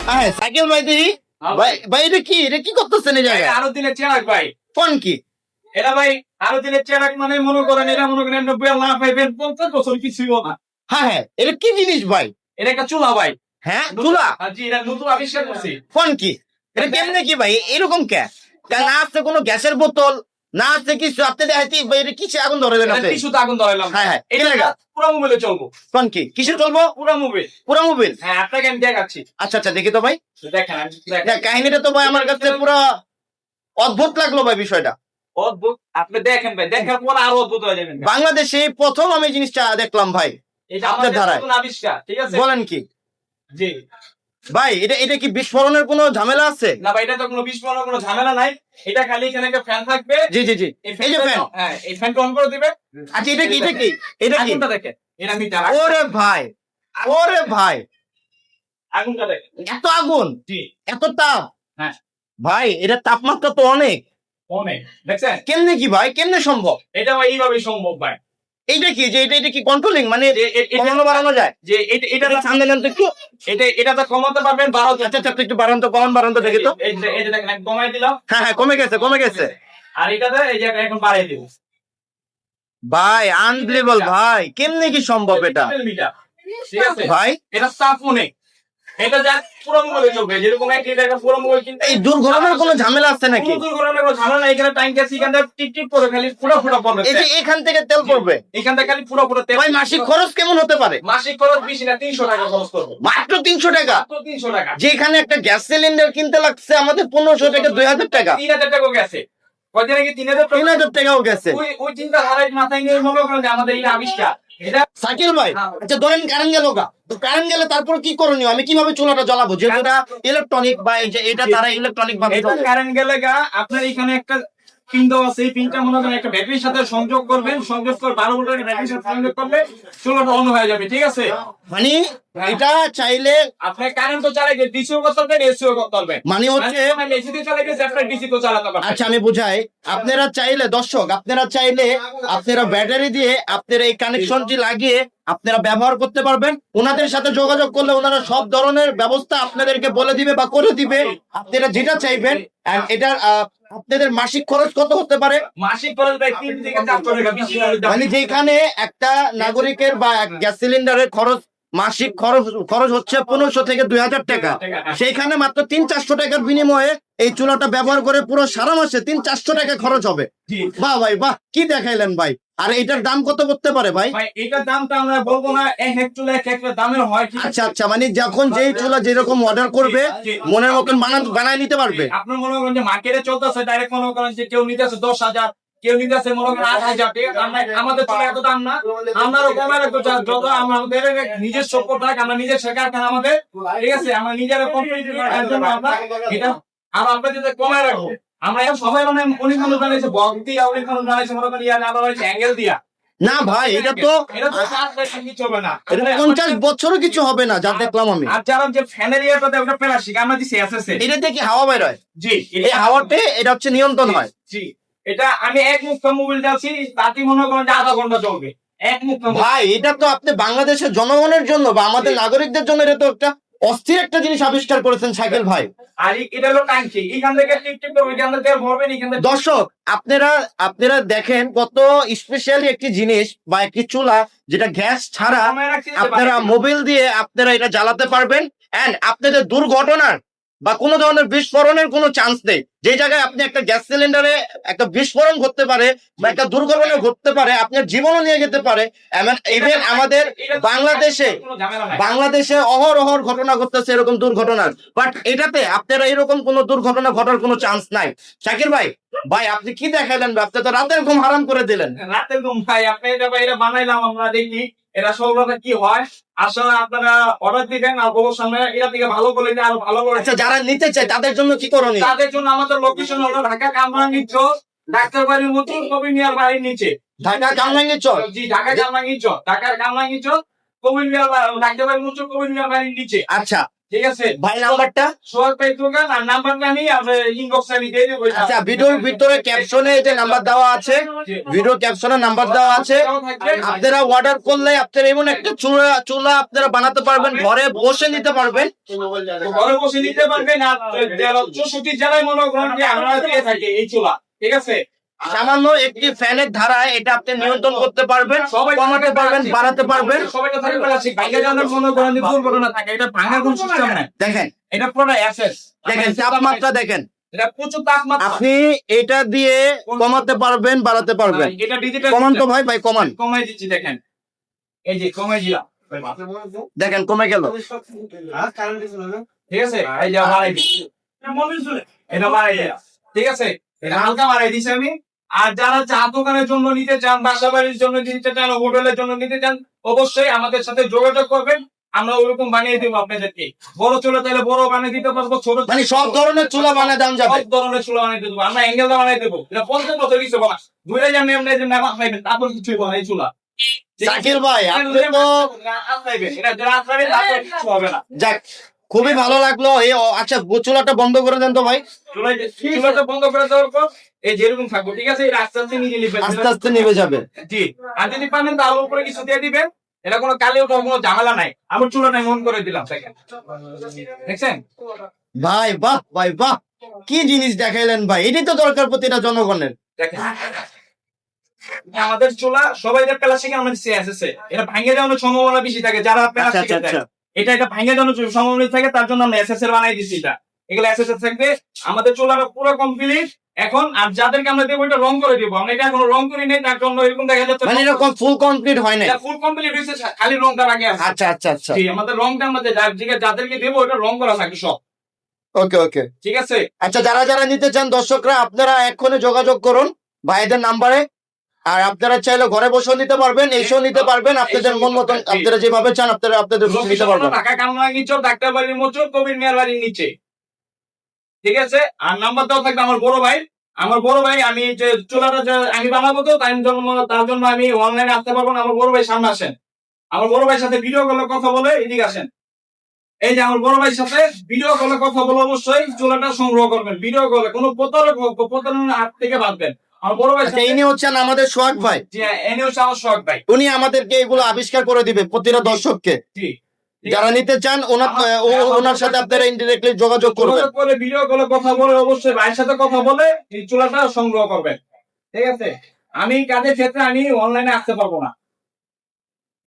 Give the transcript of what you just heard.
হ্যাঁ সাইকেল ভাই দেখি ভাই ভাই এটা কি করতেছেন এই জায়গায়? আরো দিলে চেরাক ভাই, কোন কি? এটা ভাই আরো দিলে চেরাক মানে মনে করেন এটা মনে করেন 90 লাখ পাইবেন 50 বছর কিছুই না। হ্যাঁ এটা কি জিনিস ভাই? এটা একটা চুলা ভাই। হ্যাঁ চুলা? জি, এটা নতুন আবিষ্কার করছি। কোন কি? এটা কেমনে কি ভাই এরকম কে? না আছে কোনো গ্যাসের বোতল, না আছে কিছু, আপনি দেখাইতে এটা কিসে আগুন ধরালেন আপনি? টিস্যুতে আগুন ধরাইলাম। হ্যাঁ হ্যাঁ এটা পুরো মোবাইলে চলবো। কোন কি কিসে চলবো? পুরো মোবাইল। পুরো মোবাইল? হ্যাঁ আপনাকে আমি দেখাচ্ছি। আচ্ছা আচ্ছা দেখি তো ভাই। দেখেন না, কাহিনীটা তো ভাই আমার কাছে পুরো অদ্ভুত লাগলো ভাই বিষয়টা। অদ্ভুত। আপনি দেখেন ভাই, দেখার পর আরো অদ্ভুত হয়ে যাবেন। বাংলাদেশে প্রথম আমি জিনিসটা দেখলাম ভাই। এটা আপনার আমাদের ধারায় নতুন আবিষ্কার, ঠিক আছে? বলেন কি জি ভাই? এটা কি বিস্ফোরণের কোনো ঝামেলা আছে? না ভাই, এটা তো কোনো বিস্ফোরণের কোনো ঝামেলা নাই। এটা খালি এখানে একটা ফ্যান থাকবে। জি জি জি এই যে ফ্যান। হ্যাঁ, এই ফ্যানটা অন করে দিবে। আচ্ছা এটা কি এটা কি এটা কি? আগুনটা দেখেন, এটা মিটার। ওরে ভাই, ওরে ভাই, আগুনটা দেখেন। এত আগুন, জি এত তাপ। হ্যাঁ ভাই এটা তাপমাত্রা তো অনেক। অনেক। দেখছেন? কেমনে কি ভাই, কেমনে সম্ভব? এটা ভাই এইভাবেই সম্ভব ভাই। এইটা কি যে এটা কি কন্ট্রোলিং মানে এটা কমানো বাড়ানো যায়? যে এটা সামনে নেন তো একটু। এটা তো কমাতে পারবেন 12। আচ্ছা আচ্ছা একটু বাড়ান তো, কমান বাড়ান তো দেখি তো। এই যে দেখেন আমি কমাই দিলাম। হ্যাঁ হ্যাঁ কমে গেছে কমে গেছে। আর এটাতে এই যে এখন বাড়িয়ে দিব। ভাই আনবিলিভেবল ভাই, কেমনে কি সম্ভব এটা? মিটার, ঠিক আছে ভাই এটা চাপ অনেক। এটা যা পুরো মোবাইলে চলবে, যেরকম এক লিটার একটা পুরো মোবাইল কিনতে। এই দুর্ঘটনার কোনো ঝামেলা আছে নাকি? কোনো দুর্ঘটনার কোনো ঝামেলা নাই। এখানে টাইম গেছে, এখান থেকে টিক টিক করে খালি ফুটা ফুটা পড়বে। এই যে এখান থেকে তেল পড়বে? এখান থেকে খালি ফুটা ফুটা তেল। ভাই মাসিক খরচ কেমন হতে পারে? মাসিক খরচ বেশি না, 300 টাকা খরচ করবো। মাত্র 300 টাকা? মাত্র 300 টাকা। যেখানে একটা গ্যাস সিলিন্ডার কিনতে লাগছে আমাদের 1500 থেকে 2000 টাকা। 3000 টাকা গেছে। কয়দিন আগে 3000 টাকা। 3000 টাকাও গেছে। ওই চিন্তা ধারায় মাথায় নিয়ে মনে করেন যে আমাদের এই আবিষ্কার এটা। সাইকেল ভাই আচ্ছা ধরেন কারেন্ট গেল গা, তো কারেন্ট গেলে তারপর কি করণীয়? আমি কিভাবে চুলাটা জ্বালাবো যেহেতু এটা ইলেকট্রনিক, বা এই যে এটা তারা ইলেকট্রনিক ভাবে এটা কারেন্ট গেলে গা আপনার এখানে একটা পিন দেওয়া আছে। এই পিনটা মনে করেন একটা ব্যাটারির সাথে সংযোগ করবেন, সংযোগ করে 12 ভোল্টের ব্যাটারির সাথে সংযোগ করলে চুলাটা অন হয়ে যাবে, ঠিক আছে? মানে এটা চাইলে আপনি কারেন্ট তো চালাইতে ডিসিও করতে পারবেন, এসিও করতে পারবেন। মানে হচ্ছে এসি দিয়ে চালাইতে আপনার ডিসি তো চালাতে পারবেন। আচ্ছা আমি বুঝাই, আপনারা চাইলে দর্শক আপনারা চাইলে আপনারা ব্যাটারি দিয়ে আপনারা এই কানেকশনটি লাগিয়ে আপনারা ব্যবহার করতে পারবেন। ওনাদের সাথে যোগাযোগ করলে ওনারা সব ধরনের ব্যবস্থা আপনাদেরকে বলে দিবে বা করে দিবে, আপনারা যেটা চাইবেন। আর এটার আপনাদের মাসিক খরচ কত হতে পারে? মাসিক খরচ ভাই 3 থেকে 400 টাকা বেশি। মানে যেখানে একটা নাগরিকের বা গ্যাস সিলিন্ডারের খরচ মাসিক খরচ হচ্ছে 1500 থেকে 2000 টাকা, সেইখানে মাত্র 300-400 টাকার বিনিময়ে এই চুলাটা ব্যবহার করে পুরো সারা মাসে 300-400 টাকা খরচ হবে। বাহ ভাই বাহ, কি দেখাইলেন ভাই। আর এটার দাম কত করতে পারে ভাই? ভাই এটার দামটা আমরা বলবো না, এক চুলা এক দামের হয়। আচ্ছা আচ্ছা মানে যখন যেই চুলা যেরকম অর্ডার করবে মনের মতন বানায় নিতে পারবে। আপনার মনে করেন যে মার্কেটে চলতেছে ডাইরেক্ট মনে করেন যে কেউ নিতেছে 10,000, কেউ নিতেছে মনে করেন 8,000 টাকা। আমাদের চলে এত দাম না, আমরাও কমে রাখবো। যত আমাদের নিজস্ব প্রোডাক্ট, আমরা নিজের কারখানা আমাদের, ঠিক আছে? আমরা নিজেরা কোম্পানি আমরা এটা আর আমরা যদি কমে রাখবো। আমরা এখন সবাই মানে অনেক মানুষ জানাইছে বক দিয়া, অনেক মানুষ জানাইছে মনে করেন ইয়া আবার অ্যাঙ্গেল দিয়া। না ভাই এটা তো এটা তো 4 কিছু হবে না, এটা 50 বছরও কিছু হবে না যা দেখলাম আমি। আর যারা যে ফ্যানের ইয়েটা দেয় ওটা প্লাস্টিক, আমরা দিছি এসএসএ। এটা থেকে হাওয়া বের হয়? জি এই হাওয়াতে এটা হচ্ছে নিয়ন্ত্রণ হয়। জি এটা আমি এক মুখ মোবাইল যাচ্ছি, তাতে মনে করেন যে আধা ঘন্টা চলবে এক মুখ। ভাই এটা তো আপনি বাংলাদেশের জনগণের জন্য বা আমাদের নাগরিকদের জন্য এটা তো একটা অস্থির একটা জিনিস আবিষ্কার করেছেন সাইকেল ভাই। আর এটা হলো ট্যাঙ্কি, এখান থেকে টিপ টিপ করে এখান থেকে ভরবেন, এখান থেকে। দর্শক আপনারা দেখেন কত স্পেশালি একটি জিনিস বা একটি চুলা যেটা গ্যাস ছাড়া আপনারা মোবাইল দিয়ে আপনারা এটা জ্বালাতে পারবেন। এন্ড আপনাদের দুর্ঘটনার বা কোনো ধরনের বিস্ফোরণের কোনো চান্স নেই। যে জায়গায় আপনি একটা গ্যাস সিলিন্ডারে একটা বিস্ফোরণ ঘটতে পারে বা একটা দুর্ঘটনা ঘটতে পারে, আপনার জীবনও নিয়ে যেতে পারে। ইভেন আমাদের বাংলাদেশে অহরহ ঘটনা ঘটতেছে এরকম দুর্ঘটনার, বাট এটাতে আপনারা এরকম কোনো দুর্ঘটনা ঘটার কোনো চান্স নাই। শাকির ভাই ভাই আপনি কি দেখালেন? আপনি তো রাতের ঘুম হারাম করে দিলেন। রাতের ঘুম ভাই, আপনি এটা বানাইলাম আমরা, দেখি এটা সফলতা কি হয়। আসলে আপনারা অর্ডার দিবেন আর বলার সামনে এটা থেকে ভালো করে আরো ভালো করে। আচ্ছা যারা নিতে চায় তাদের জন্য কি করণীয়? তাদের জন্য আমাদের লোকেশন হলো ঢাকা কামরাঙ্গীর চর, ডাক্তার বাড়ির মতো কবি মিয়ার বাড়ির নিচে। ঢাকা কামরাঙ্গীর চর? জি ঢাকা কামরাঙ্গীর চর, ঢাকার কামরাঙ্গীর চর, কবি মিয়ার ডাক্তার বাড়ির মতো কবি মিয়ার বাড়ির নিচে। আচ্ছা ঠিক আছে ভাই নাম্বারটা? সোহাগ ভাই দোকান আর নাম্বারটা আমি আপনার ইনবক্সে আমি দিয়ে দেবো আচ্ছা, ভিডিওর ভিতরে ক্যাপশনে এই যে নাম্বার দেওয়া আছে, ভিডিও ক্যাপশনে নাম্বার দেওয়া আছে। আপনারা অর্ডার করলে আপনারা এমন একটা চুলা আপনারা বানাতে পারবেন, ঘরে বসে নিতে পারবেন। ঘরে বসে নিতে পারবেন। আর 64 জেলায় মনে করেন যে আমরা দিয়ে থাকি এই চুলা, ঠিক আছে। সামান্য একটি ফ্যানের ধারায় এটা আপনি নিয়ন্ত্রণ করতে পারবেন, কমাতে পারবেন, বাড়াতে পারবেন। সবাইটা থাকে প্লাস্টিক, ভাঙা যাওয়ার মনে করেন যে দুর্ঘটনা থাকে, এটা ভাঙার কোনো সিস্টেম নাই। দেখেন, এটা পুরো এসএস, দেখেন তাপমাত্রা দেখেন। এটা প্রচুর তাপমাত্রা। আপনি এটা দিয়ে কমাতে পারবেন, বাড়াতে পারবেন। এটা ডিজিটাল কমান তো ভাই, ভাই কমান। কমাই দিচ্ছি, দেখেন এই যে কমাই দিলাম, দেখেন কমে গেল। ঠিক আছে। এই যে বাড়াই দিচ্ছি, এটা বাড়াই দিলাম, ঠিক আছে। এটা হালকা বাড়াই দিচ্ছি আমি। আর যারা চা দোকানের জন্য নিতে চান, বাসা বাড়ির জন্য নিতে চান, হোটেলের জন্য নিতে চান, অবশ্যই আমাদের সাথে যোগাযোগ করবেন, আমরা ওইরকম বানিয়ে দেবো আপনাদেরকে। বড় চুলা চাইলে বড় বানিয়ে দিতে পারবো, ছোট মানে সব ধরনের চুলা বানিয়ে দেন যাবে। সব ধরনের চুলা বানিয়ে দেবো আমরা, অ্যাঙ্গেল বানিয়ে দেবো। এটা 50 বছর কিছু বলা ঘুরে যান এমনি যে না খাইবেন, তারপর কিছুই বলা এই চুলা। জাকির ভাই, আপনি তো এটা যারা আসবে তারপর কিছু হবে না। যাক, খুবই ভালো লাগলো। এই আচ্ছা, চুলাটা বন্ধ করে দেন তো ভাই। চুলাটা বন্ধ করে দেওয়ার পর এই যেরকম থাকবো, ঠিক আছে। এটা আস্তে আস্তে নিজে নিবে, আস্তে আস্তে নিভে যাবে। জি। আর যদি পারেন তার উপরে কিছু দিয়ে দিবেন, এটা কোনো কালি ওঠার কোনো ঝামেলা নাই। আমার চুলাটা মন করে দিলাম, দেখছেন ভাই বাহ, ভাই বাহ, কি জিনিস দেখাইলেন ভাই। এটাই তো দরকার প্রতিটা জনগণের। দেখেন আমাদের চুলা সবাই প্লাস্টিক, আমাদের এসএসএ এটা ভাঙে যাওয়ার সম্ভাবনা বেশি থাকে। যারা প্লাস্টিক এটা ভাঙে যাওয়ার সম্ভাবনা থাকে, তার জন্য আমরা এসএসএ বানাই দিচ্ছি। এটা এগুলো এসএসএ থাকবে। আমাদের চুলাটা পুরো কমপ্লিট এখন। আর যাদেরকে আমরা দেবো এটা রং করে দেবো, আমরা এটা এখনো রং করি নাই, তার জন্য এরকম দেখা যাচ্ছে মানে এরকম ফুল কমপ্লিট হয় নাই। ফুল কমপ্লিট হয়েছে, খালি রংটা আগে আছে। আচ্ছা আচ্ছা আচ্ছা, জি, আমাদের রংটা আমাদের যাদেরকে দেবো এটা রং করা থাকবে সব, ওকে ওকে, ঠিক আছে। আচ্ছা, যারা যারা নিতে চান দর্শকরা, আপনারা এক্ষুনি যোগাযোগ করুন ভাইদের নাম্বারে। আর আপনারা চাইলে ঘরে বসেও নিতে পারবেন, এসেও নিতে পারবেন, আপনাদের মন মতন আপনারা যেভাবে চান আপনারা আপনাদের নিতে পারবেন। ঢাকা কামরাঙ্গি চর, ডাক্তার বাড়ির মোচর, কবির মিয়ার বাড়ির নিচে, ঠিক আছে। আর নাম্বার দেওয়া থাকবে আমার বড় ভাই। আমার বড় ভাই, আমি যে চুলাটা আমি বানাবো তো তার জন্য আমি অনলাইনে আসতে পারবো না। আমার বড় ভাই সামনে আসেন, আমার বড় ভাইয়ের সাথে ভিডিও কলে কথা বলে এদিকে আসেন। এই যে আমার বড় ভাইয়ের সাথে ভিডিও কলে কথা বলে অবশ্যই চুলাটা সংগ্রহ করবেন। ভিডিও কলে কোনো প্রতারণার হাত থেকে বাঁচবেন। আমার বড় ভাই আচ্ছা, ইনি হচ্ছেন আমাদের সোহাগ ভাই। জি, এনে হচ্ছে আমার শখ ভাই। উনি আমাদেরকে এগুলো আবিষ্কার করে দিবে প্রতিটা দর্শককে। জি, যারা নিতে চান ওনার সাথে আপনারা ইনডিরেক্টলি যোগাযোগ করবেন। যোগাযোগ করে ভিডিও কলে কথা বলে অবশ্যই ভাইয়ের সাথে কথা বলে এই চুলাটা সংগ্রহ করবেন, ঠিক আছে। আমি কাজের ক্ষেত্রে আমি অনলাইনে আসতে পারবো না,